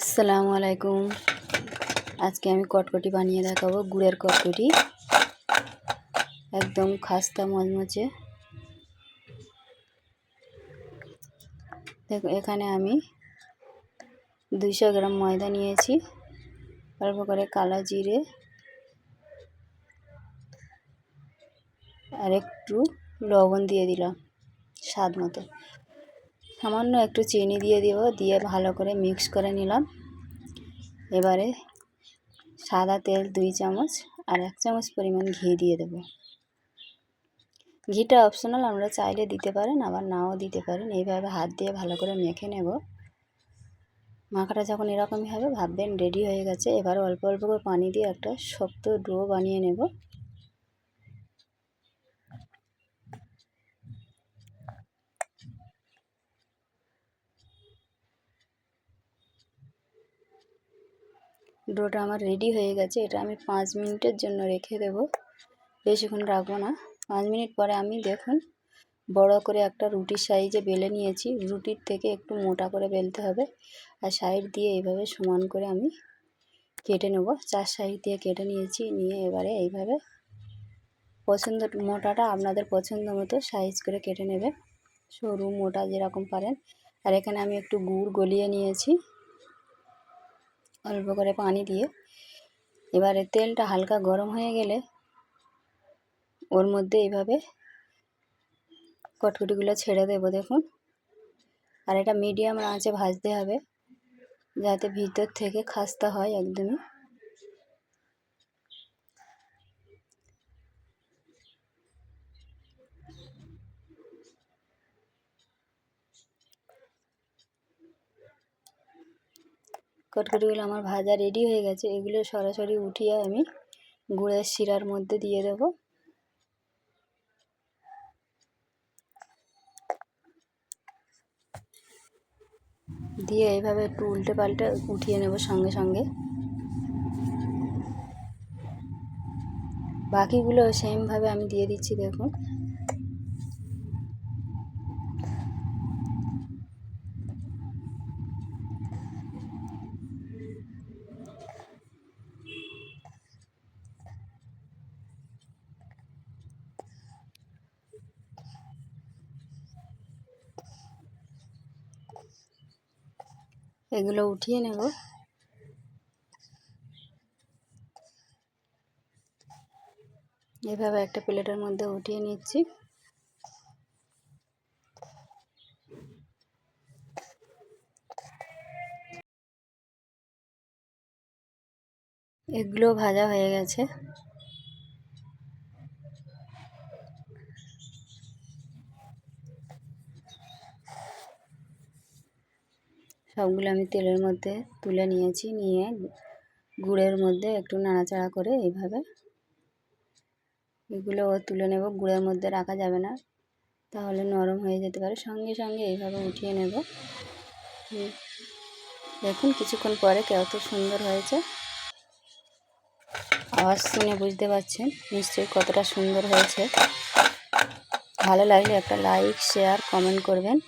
আসসালামু আলাইকুম। আজকে আমি কটকটি বানিয়ে দেখাবো, গুড়ের কটকটি, একদম খাস্তা মচমচে। দেখো, এখানে আমি 200 গ্রাম ময়দা নিয়েছি, অল্প করে কালো জিরে আর একটু লবণ দিয়ে দিলাম স্বাদ মতো, সামান্য একটু চিনি দিয়ে দিব, দিয়ে ভালো করে মিক্স করে নিলাম। এবারে সাদা তেল 2 চামচ আর 1 চামচ পরিমাণ ঘি দিয়ে দেব। ঘিটা অপশনাল, আমরা চাইলে দিতে পারেন, আবার নাও দিতে পারেন। এইভাবে হাত দিয়ে ভালো করে মেখে নেব। মাখাটা যখন এরকমই হবে ভাববেন রেডি হয়ে গেছে। এবার অল্প অল্প করে পানি দিয়ে একটা শক্ত ডো বানিয়ে নেব। ডোটা আমার রেডি হয়ে গেছে। এটা আমি 5 মিনিটের জন্য রেখে দেব, বেশিক্ষণ রাখবো না। 5 মিনিট পরে আমি দেখুন বড় করে একটা রুটির সাইজে বেলে নিয়েছি। রুটির থেকে একটু মোটা করে বেলতে হবে, আর সাইড দিয়ে এইভাবে সমান করে আমি কেটে নেব। 4 সাইড দিয়ে কেটে নিয়েছি, নিয়ে এবারে এইভাবে মোটাটা আপনাদের পছন্দ মতো সাইজ করে কেটে নেবে, সরু মোটা যেরকম পারেন। আর এখানে আমি একটু গুড় গলিয়ে নিয়েছি অল্প করে পানি দিয়ে। এবারে তেলটা হালকা গরম হয়ে গেলে ওর মধ্যে এইভাবে কটকটিগুলো ছেড়ে দেবো, দেখুন। আর এটা মিডিয়াম আঁচে ভাজতে হবে, যাতে ভিতর থেকে খাস্তা হয় একদমই। কটকটিগুলো আমার ভাজা রেডি হয়ে গেছে। এগুলো সরাসরি উঠিয়ে আমি গুড়ের শিরার মধ্যে দিয়ে দেব। দিয়ে এইভাবে একটু উল্টে পাল্টে উঠিয়ে নেব সঙ্গে সঙ্গে। বাকিগুলো সেমভাবে আমি দিয়ে দিচ্ছি, দেখুন। এগুলো উঠিয়ে নেব। এভাবে একটা প্লেটের মধ্যে উঠিয়ে নিচ্ছি। এগুলো ভাজা হয়ে গেছে। সবগুলো আমি তেলের মধ্যে তুলে নিয়েছি, নিয়ে গুড়ের মধ্যে একটু নাড়াচাড়া করে এইভাবে এগুলো তুলে নেব। গুড়ের মধ্যে রাখা যাবে না, তাহলে নরম হয়ে যেতে পারে। সঙ্গে সঙ্গে এইভাবে উঠিয়ে নেব। দেখুন কিছুক্ষণ পরে কত সুন্দর হয়েছে। আওয়াজ শুনে বুঝতে পারছেন নিশ্চয়ই কতটা সুন্দর হয়েছে। ভালো লাগলে একটা লাইক, শেয়ার, কমেন্ট করবেন।